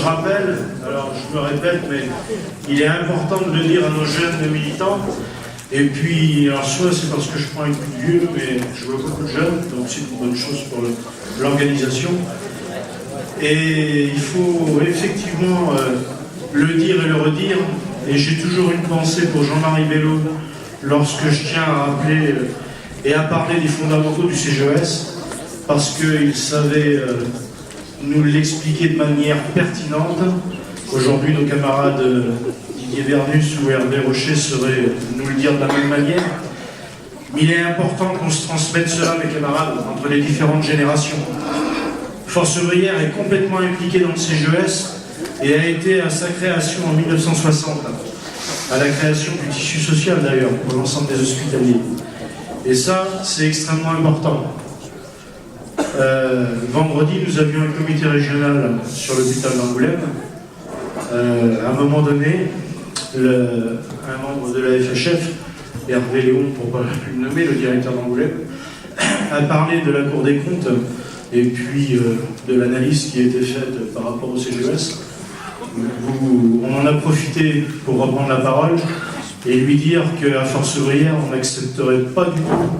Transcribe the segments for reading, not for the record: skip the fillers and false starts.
rappelle, alors je me répète, mais il est important de le dire à nos jeunes militants. Et puis, alors soit c'est parce que je prends un coup de vieux, mais je vois beaucoup de jeunes, donc c'est une bonne chose pour l'organisation. Et il faut effectivement le dire et le redire. Et j'ai toujours une pensée pour Jean-Marie Bello lorsque je tiens à rappeler et à parler des fondamentaux du CGES, parce qu'il savait nous l'expliquer de manière pertinente. Aujourd'hui, nos camarades Didier Vernus ou Hervé Rocher sauraient nous le dire de la même manière. Mais il est important qu'on se transmette cela, mes camarades, entre les différentes générations. Force ouvrière est complètement impliquée dans le CGES et a été à sa création en 1960, à la création du tissu social d'ailleurs, pour l'ensemble des hospitaliers. Et ça, c'est extrêmement important. Vendredi, nous avions un comité régional sur l'hôpital d'Angoulême. À un moment donné, un membre de la FHF, Hervé Léon, pour ne pas le nommer, le directeur d'Angoulême, a parlé de la Cour des comptes et puis de l'analyse qui a été faite par rapport au CGES. On en a profité pour reprendre la parole et lui dire qu'à Force ouvrière, on n'accepterait pas du tout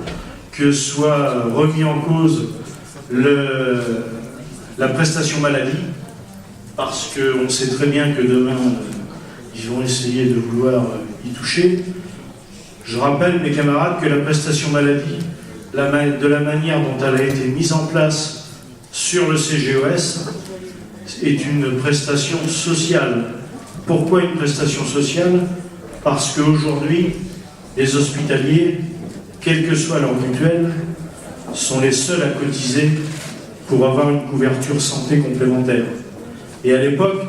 que soit remis en cause la prestation maladie, parce qu'on sait très bien que demain, ils vont essayer de vouloir y toucher. Je rappelle, mes camarades, que la prestation maladie, de la manière dont elle a été mise en place sur le CGES, est une prestation sociale. Pourquoi une prestation sociale? Parce qu'aujourd'hui, les hospitaliers, quelle que soit leur mutuelle, sont les seuls à cotiser pour avoir une couverture santé complémentaire. Et à l'époque,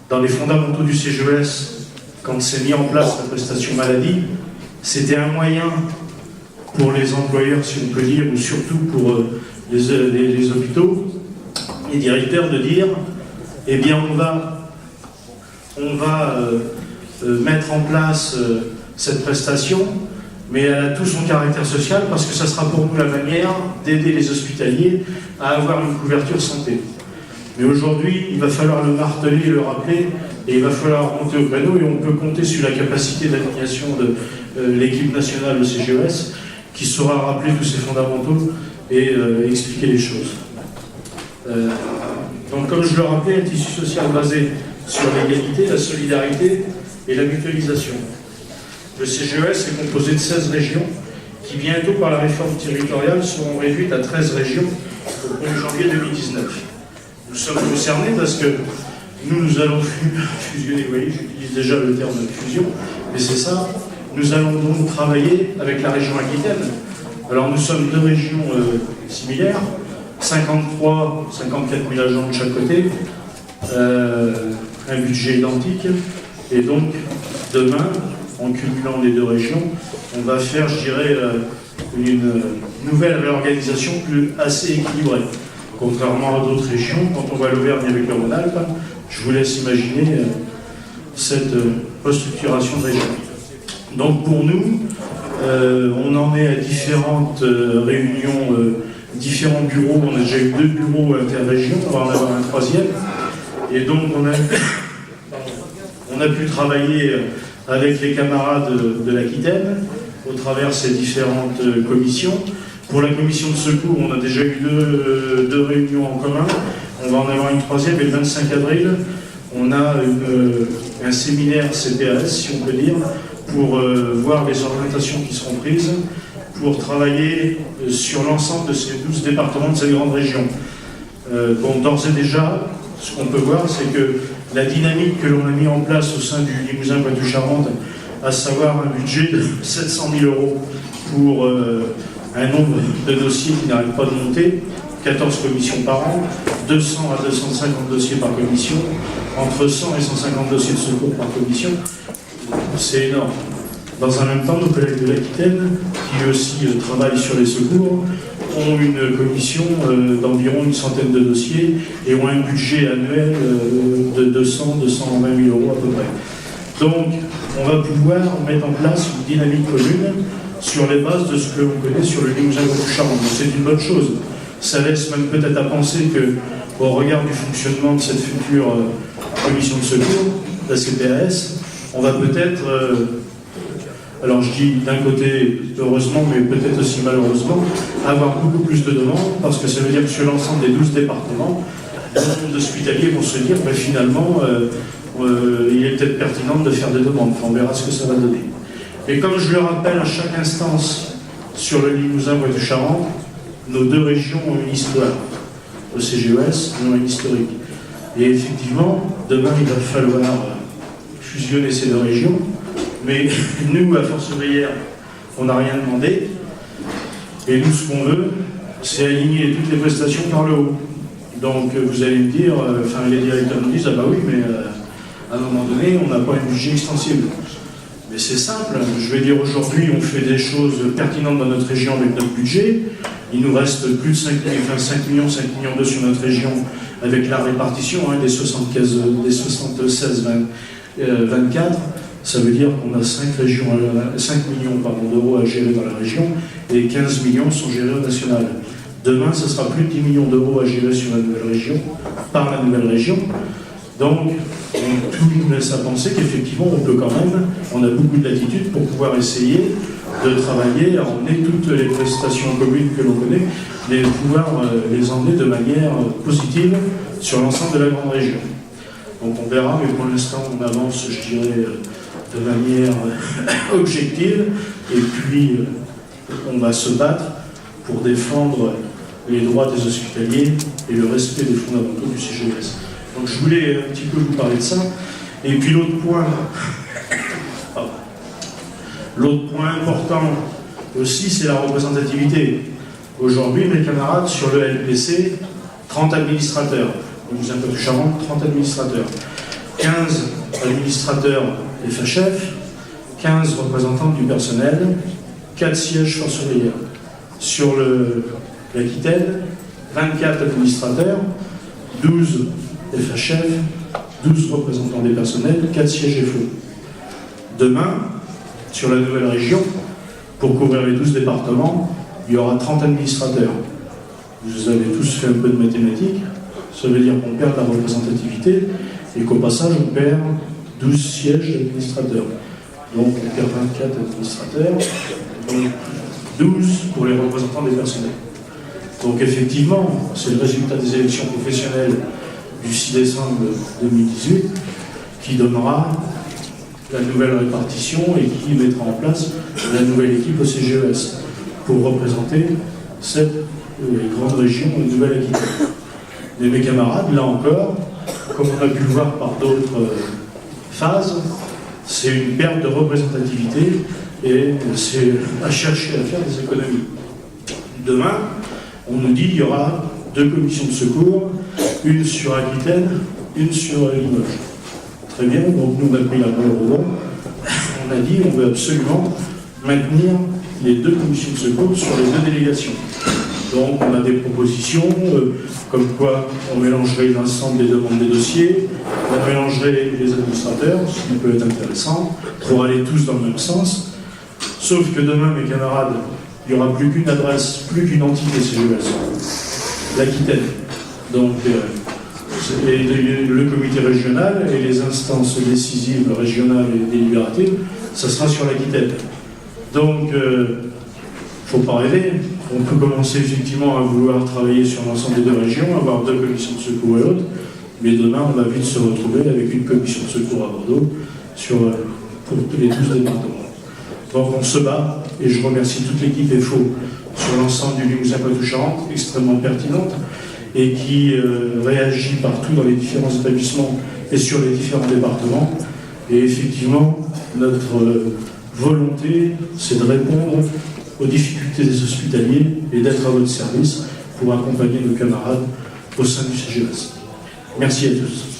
dans les fondamentaux du CGES, quand s'est mis en place la prestation maladie, c'était un moyen pour les employeurs, si on peut dire, ou surtout pour les hôpitaux, les directeurs, de dire, eh bien on va mettre en place cette prestation, mais elle a tout son caractère social, parce que ça sera pour nous la manière d'aider les hospitaliers à avoir une couverture santé. Mais aujourd'hui, il va falloir le marteler et le rappeler, et il va falloir monter au créneau, et on peut compter sur la capacité d'animation de l'équipe nationale de CGES, qui saura rappeler tous ces fondamentaux et expliquer les choses. Donc, comme je le rappelais, un tissu social basé sur l'égalité, la solidarité et la mutualisation. Le CGES est composé de 16 régions qui, bientôt, par la réforme territoriale, seront réduites à 13 régions au 1er janvier 2019. Nous sommes concernés parce que nous allons fusionner, vous voyez, j'utilise déjà le terme de fusion, mais c'est ça, nous allons donc travailler avec la région Aquitaine. Alors nous sommes deux régions similaires, 54 000 agents de chaque côté, un budget identique, et donc demain, en cumulant les deux régions, on va faire, je dirais, une nouvelle réorganisation assez équilibrée. Contrairement à d'autres régions, quand on voit l'Auvergne avec le Rhône-Alpes, je vous laisse imaginer cette restructuration de région. Donc pour nous, on en est à différentes réunions, différents bureaux. On a déjà eu 2 bureaux interrégions, on va en avoir un 3e. Et donc on a pu travailler avec les camarades de l'Aquitaine au travers de ces différentes commissions. Pour la commission de secours, on a déjà eu deux réunions en commun. On va en avoir une 3e, et le 25 avril, on a un séminaire CPAS, si on peut dire, pour voir les orientations qui seront prises, pour travailler sur l'ensemble de ces 12 départements de cette grande région. Bon, d'ores et déjà, ce qu'on peut voir, c'est que la dynamique que l'on a mis en place au sein du Limousin-Poitou-Charentes, à savoir un budget de 700 000 € pour un nombre de dossiers qui n'arrête pas de monter, 14 commissions par an, 200 à 250 dossiers par commission, entre 100 et 150 dossiers de secours par commission, c'est énorme. Dans un même temps, nos collègues de l'Aquitaine, qui aussi travaillent sur les secours, ont une commission d'environ une centaine de dossiers et ont un budget annuel de 200 220 000 € à peu près. Donc, on va pouvoir mettre en place une dynamique commune sur les bases de ce que l'on connaît sur le Limousin-Poitou-Charentes. C'est une bonne chose. Ça laisse même peut-être à penser au regard du fonctionnement de cette future commission de secours, la CPAS, on va peut-être, alors je dis d'un côté heureusement, mais peut-être aussi malheureusement, avoir beaucoup plus de demandes, parce que ça veut dire que sur l'ensemble des 12 départements, le nombre d'hospitaliers vont se dire, ben, finalement, il est peut-être pertinent de faire des demandes. Enfin, on verra ce que ça va donner. Et comme je le rappelle à chaque instance sur le Limousin Poitou-Charentes, nos deux régions ont une histoire. Le CGES ont une historique. Et effectivement, demain, il va falloir fusionner ces deux régions. Mais nous, à Force ouvrière, on n'a rien demandé. Et nous, ce qu'on veut, c'est aligner toutes les prestations par le haut. Donc, vous allez me dire, enfin, les directeurs nous disent, ah bah oui, mais à un moment donné, on n'a pas un budget extensible. Mais c'est simple, je vais dire aujourd'hui, on fait des choses pertinentes dans notre région avec notre budget. Il nous reste plus de 5 millions 2 sur notre région avec la répartition des 76, 24. Ça veut dire qu'on a 5 millions d'euros à gérer dans la région et 15 millions sont gérés au national. Demain, ce sera plus de 10 millions d'euros à gérer sur la nouvelle région, par la nouvelle région. Donc, tout nous laisse à penser qu'effectivement, on peut quand même, on a beaucoup de latitude pour pouvoir essayer de travailler, à emmener toutes les prestations communes que l'on connaît, et pouvoir les emmener de manière positive sur l'ensemble de la grande région. Donc on verra, mais pour l'instant, on avance, je dirais, de manière objective, et puis on va se battre pour défendre les droits des hospitaliers et le respect des fondamentaux du CGES. Donc je voulais un petit peu vous parler de ça. Et puis l'autre point important aussi, c'est la représentativité. Aujourd'hui, mes camarades, sur le LPC, 30 administrateurs. Nous avons Poitou-Charentes, 30 administrateurs. 15 administrateurs FHF, 15 représentants du personnel, 4 sièges force ouvrière. Sur l'Aquitaine, 24 administrateurs, 12 FHF, 12 représentants des personnels, 4 sièges FO. Demain, sur la nouvelle région, pour couvrir les 12 départements, il y aura 30 administrateurs. Vous avez tous fait un peu de mathématiques, ça veut dire qu'on perd la représentativité et qu'au passage, on perd 12 sièges d'administrateurs. Donc, on perd 24 administrateurs, donc 12 pour les représentants des personnels. Donc, effectivement, c'est le résultat des élections professionnelles du 6 décembre 2018 qui donnera la nouvelle répartition et qui mettra en place la nouvelle équipe au CGES pour représenter cette grande région de Nouvelle-Aquitaine. Mais mes camarades, là encore, comme on a pu le voir par d'autres phases, c'est une perte de représentativité et c'est à chercher à faire des économies. Demain, on nous dit qu'il y aura 2 commissions de secours, une sur Aquitaine, une sur Limoges. Très bien, donc nous on a pris la balle au bon. On a dit on veut absolument maintenir les 2 commissions de secours sur les 2 délégations. Donc on a des propositions, comme quoi on mélangerait l'ensemble des demandes des dossiers, on mélangerait les administrateurs, ce qui peut être intéressant, pour aller tous dans le même sens. Sauf que demain, mes camarades, il n'y aura plus qu'une adresse, plus qu'une entité CGES, l'Aquitaine. Donc le comité régional et les instances décisives régionales et délibératives, ça sera sur l'Aquitaine. Donc, il ne faut pas rêver. On peut commencer effectivement à vouloir travailler sur l'ensemble des 2 régions, avoir 2 commissions de secours et autres, mais demain, on va vite se retrouver avec une commission de secours à Bordeaux pour tous les 12 départements. Donc, on se bat, et je remercie toute l'équipe FO sur l'ensemble du Limousin Poitou-Charentes, extrêmement pertinente, et qui réagit partout dans les différents établissements et sur les différents départements. Et effectivement, notre volonté, c'est de répondre aux difficultés des hospitaliers et d'être à votre service pour accompagner nos camarades au sein du CGES. Merci à tous.